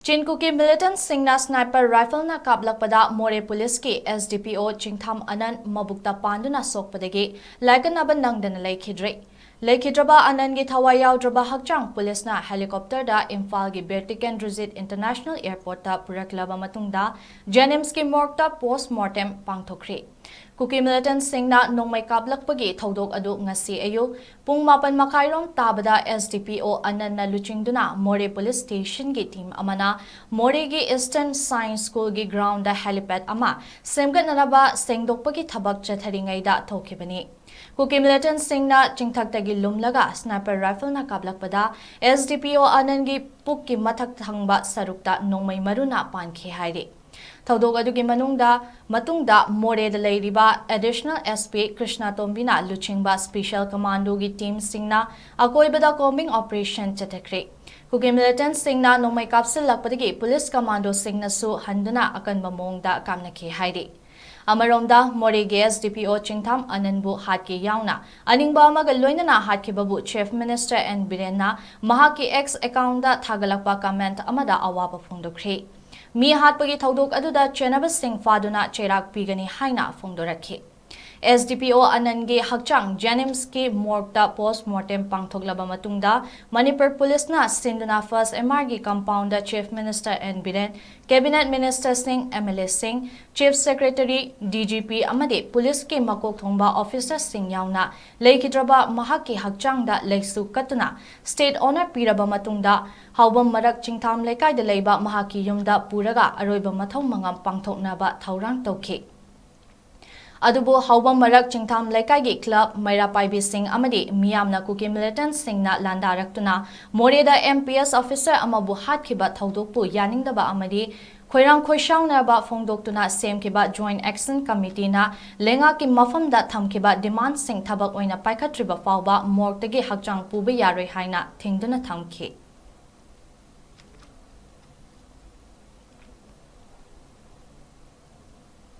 ꯆꯤꯟꯀꯨꯀꯤ ꯃꯤꯂꯤꯇꯦꯟꯠꯁꯤꯡꯅ ꯁ꯭ꯅꯥꯏꯄꯔ ꯔꯥꯏꯐꯜꯅ ꯀꯥꯞꯂꯛꯄꯗ ꯃꯣꯔꯦ ꯄꯨꯂꯤꯁꯀꯤ ꯁ꯭ꯗꯄꯣ ꯆꯤꯡꯊꯥꯝ-ꯑꯅꯟ ꯃꯕꯨꯛꯇ ꯄꯥꯟꯗꯨꯅ ꯁꯣꯛꯄꯗꯒꯤ ꯂꯥꯏꯀꯠꯅꯕ ꯅꯪꯗꯅ ꯂꯩꯈꯤꯗ꯭ꯔꯦ꯫ ꯂꯩꯈꯤꯗ꯭ꯔꯕ ꯑꯅꯟꯒꯤ ꯊꯋꯥꯏ ꯌꯥꯎꯗ꯭ꯔꯕ ꯍꯛꯆꯥꯡ ꯄꯨꯂꯤꯁꯅ ꯍꯦꯂꯤꯀꯣꯞꯇꯔꯗ ꯏꯝꯐꯥꯜꯒꯤ ꯕꯤꯔ-ꯇꯤꯀꯦꯟꯗ꯭ꯔꯖꯤꯠ ꯏꯟꯇꯔꯅꯦꯁꯅꯦꯜ ꯑꯦꯌꯔꯄꯣꯔꯠꯇ ꯄꯨꯔꯛꯂꯕ ꯃꯇꯨꯡꯗ ꯖꯦꯅꯤꯝꯁꯀꯤ ꯃꯣꯔꯒꯇ ꯄꯣꯁꯠ-ꯃꯣꯔꯇꯦꯝ ꯄꯥꯡꯊꯣꯛꯈ꯭ꯔꯦ꯫ ꯀꯨꯀꯤ ꯃꯤꯂꯤꯇꯦꯟꯠꯁꯤꯡꯅ ꯅꯣꯡꯃꯩ ꯀꯥꯞꯂꯛꯄꯒꯤ ꯊꯧꯗꯣꯛ ꯑꯗꯨ ꯉꯁꯤ ꯑꯌꯨꯛ ꯄꯨꯡ 7:30 ꯇꯥꯕꯗ ꯁ꯭ꯗꯄꯣ ꯑꯅꯟꯅ ꯂꯨꯆꯤꯡꯗꯨꯅ ꯃꯣꯔꯦ ꯄꯨꯂꯤꯁ ꯁ꯭ꯇꯦꯁꯟꯒꯤ ꯇꯤꯝ ꯑꯃꯅ ꯃꯣꯔꯦꯒꯤ ꯏꯁꯇꯔꯟ ꯁꯥꯏꯟꯁ ꯁ꯭ꯀꯨꯜꯒꯤ ꯒ꯭ꯔꯥꯎꯟꯗ ꯍꯦꯂꯤꯄꯦꯗ ꯑꯃ ꯁꯦꯝꯒꯠꯅꯅꯕ ꯁꯦꯡꯗꯣꯛꯄꯒꯤ ꯊꯕꯛ ꯆꯠꯊꯔꯤꯉꯩꯗ ꯊꯣꯛꯈꯤꯕꯅꯤ꯫ ꯀꯨꯀꯤ ꯃꯤꯂꯤꯇꯦꯟꯠꯁꯤꯡꯅ ꯆꯤꯡꯊꯛꯇꯒꯤ ꯂꯨꯝꯂꯒ ꯁ꯭ꯅꯥꯏꯄꯔ ꯔꯥꯏꯐꯜꯅ ꯀꯥꯞꯂꯛꯄꯗ ꯁ꯭ꯗꯄꯣ ꯑꯅꯟꯒꯤ ꯄꯨꯛꯀꯤ ꯃꯊꯛ ꯊꯪꯕ ꯁꯔꯨꯛꯇ ꯅꯣꯡꯃꯩ ꯃꯔꯨꯅ ꯄꯥꯟꯈꯤ ꯍꯥꯏꯔꯤ꯫ ꯊꯧꯗꯣꯛ ꯑꯗꯨꯒꯤ ꯃꯇꯨꯡꯗ ꯃꯣꯔꯦꯗ ꯂꯩꯔꯤꯕ ꯑꯦꯗꯤꯁꯅꯦꯜ SP ꯀ꯭ꯔꯤꯁꯅꯇꯣꯝꯕꯤꯅ ꯂꯨꯆꯤꯡꯕ ꯁ꯭ꯄꯦꯁꯤꯑꯦꯜ ꯀꯃꯥꯟꯗꯣꯒꯤ ꯇꯤꯝꯁꯤꯡꯅ ꯑꯀꯣꯏꯕꯗ ꯀꯣꯝꯕꯤꯡ ꯑꯣꯄꯔꯦꯁꯟ ꯆꯠꯊꯈ꯭ꯔꯦ꯫ ꯀꯨꯀꯤ ꯃꯤꯂꯤꯇꯦꯟꯠꯁꯤꯡꯅ ꯅꯣꯡꯃꯩ ꯀꯥꯞꯁꯤꯜꯂꯛꯄꯗꯒꯤ ꯄꯨꯂꯤꯁ ꯀꯃꯥꯟꯗꯣꯁꯤꯡꯅꯁꯨ ꯍꯟꯗꯨꯅ ꯑꯀꯟꯕ ꯃꯑꯣꯡꯗ ꯀꯥꯞꯅꯈꯤ ꯍꯥꯏꯔꯤ꯫ ꯑꯃꯔꯣꯝꯗ ꯃꯣꯔꯦꯒꯤ ꯁ꯭ꯗꯄꯣ ꯆꯤꯡꯊꯥꯝ-ꯑꯅꯟꯕꯨ ꯍꯥꯠꯀꯦ ꯌꯥꯎꯅ ꯑꯅꯤꯡꯕ ꯑꯃꯒ ꯂꯣꯏꯅꯅ ꯍꯥꯠꯈꯤꯕꯕꯨ ꯆꯤꯐ ꯃꯤꯅꯤꯁꯇꯔ N. ꯕꯤꯔꯦꯟꯅ ꯃꯍꯥꯛꯀꯤ X ꯑꯦꯀꯥꯎꯟꯗ ꯊꯥꯒꯠꯂꯛꯄ ꯀꯃꯦꯟꯠ ꯑꯃꯗ ꯑꯋꯥꯕ ꯐꯣꯡꯗꯣꯛꯈ꯭ꯔꯦ꯫ ꯃꯤ ꯍꯥꯠꯄꯒꯤ ꯊꯧꯗꯣꯛ ꯑꯗꯨꯗ ꯆꯦꯟꯅꯕꯁꯤꯡ ꯐꯥꯗꯨꯅ ꯆꯩꯔꯥꯛ ꯄꯤꯒꯅꯤ ꯍꯥꯏꯅ ꯐꯣꯡꯗꯣꯔꯛꯈꯤ꯫ ꯁ꯭ꯗꯄꯣ ꯑꯅꯟꯒꯤ ꯍꯛꯆꯥꯡ ꯖꯦꯅꯤꯝꯁꯀꯤ ꯃꯣꯔꯒꯇ ꯄꯣꯁꯠ-ꯃꯣꯔꯇꯦꯝ ꯄꯥꯡꯊꯣꯛꯂꯕ ꯃꯇꯨꯡꯗ ꯃꯅꯤꯄꯨꯔ ꯄꯨꯂꯤꯁꯅ ꯁꯤꯟꯗꯨꯅ ꯐꯥꯔꯁꯠ MRꯒꯤ ꯀꯝꯄꯥꯎꯟꯗ chief minister N. Biren, cabinet ꯃꯤꯅꯤꯁꯇꯔꯁꯤꯡ, MLAꯁꯤꯡ, ꯆꯤꯐ ꯁꯦꯀ꯭ꯔꯦꯇꯔꯤ, DGP ꯑꯃꯗꯤ ꯄꯨꯂꯤꯁꯀꯤ ꯃꯀꯣꯛ ꯊꯣꯡꯕ ꯑꯣꯐꯤꯁꯔꯁꯤꯡ ꯌꯥꯎꯅ ꯂꯩꯈꯤꯗ꯭ꯔꯕ ꯃꯍꯥꯛꯀꯤ ꯍꯛꯆꯥꯡꯗ ꯂꯩꯁꯨ ꯀꯠꯇꯨꯅ ꯁ꯭ꯇꯦꯠ ꯑꯣꯅꯔ ꯄꯤꯔꯕ ꯃꯇꯨꯡꯗ ꯍꯥꯎꯕꯝ-ꯃꯔꯛ ꯆꯤꯡꯊꯥꯝ ꯂꯩꯀꯥꯏꯗ ꯂꯩꯕ ꯃꯍꯥꯛꯀꯤ ꯌꯨꯝꯗ ꯄꯨꯔꯒ ꯑꯔꯣꯏꯕ ꯃꯊꯧ ꯃꯉꯝ ꯄꯥꯡꯊꯣꯛꯅꯕ ꯊꯧꯔꯥꯡ ꯇꯧꯈꯤ꯫ ꯑꯗꯨꯕꯨ ꯍꯥꯎꯕꯝ-ꯃꯔꯛ ꯆꯤꯡꯊꯥꯝ ꯂꯩꯀꯥꯏꯒꯤ ꯀ꯭ꯂꯕ, ꯃꯩꯔꯥꯄꯥꯏꯕꯤꯁꯤꯡ ꯑꯃꯗꯤ ꯃꯤꯌꯥꯝꯅ ꯀꯨꯀꯤ ꯃꯤꯂꯤꯇꯦꯟꯠꯁꯤꯡꯅ ꯂꯥꯟꯗꯥꯔꯛꯇꯨꯅ ꯃꯣꯔꯦꯗ MPS ꯑꯣꯐꯤꯁꯔ ꯑꯃꯕꯨ ꯍꯥꯠꯈꯤꯕ ꯊꯧꯗꯣꯛꯄꯨ ꯌꯥꯅꯤꯡꯗꯕ ꯑꯃꯗꯤ ꯈꯣꯏꯔꯥꯡ ꯈꯣꯏꯁꯥꯎꯅꯕ ꯐꯣꯡꯗꯣꯛꯇꯨꯅ ꯁꯦꯝꯈꯤꯕ ꯖꯣꯏꯟꯠ ꯑꯦꯛꯁꯟ ꯀꯝꯃꯤꯇꯤꯅ ꯂꯩꯉꯥꯛꯀꯤ ꯃꯐꯝꯗ ꯊꯝꯈꯤꯕ ꯗꯤꯃꯥꯟꯗꯁꯤꯡ ꯊꯕꯛ ꯑꯣꯏꯅ ꯄꯥꯏꯈꯠꯇ꯭ꯔꯤꯕ ꯐꯥꯎꯕ ꯃꯣꯔꯒꯇꯒꯤ ꯍꯛꯆꯥꯡ ꯄꯨꯕ ꯌꯥꯔꯣꯏ ꯍꯥꯏꯅ ꯊꯤꯡꯗꯨꯅ ꯊꯝꯈꯤ꯫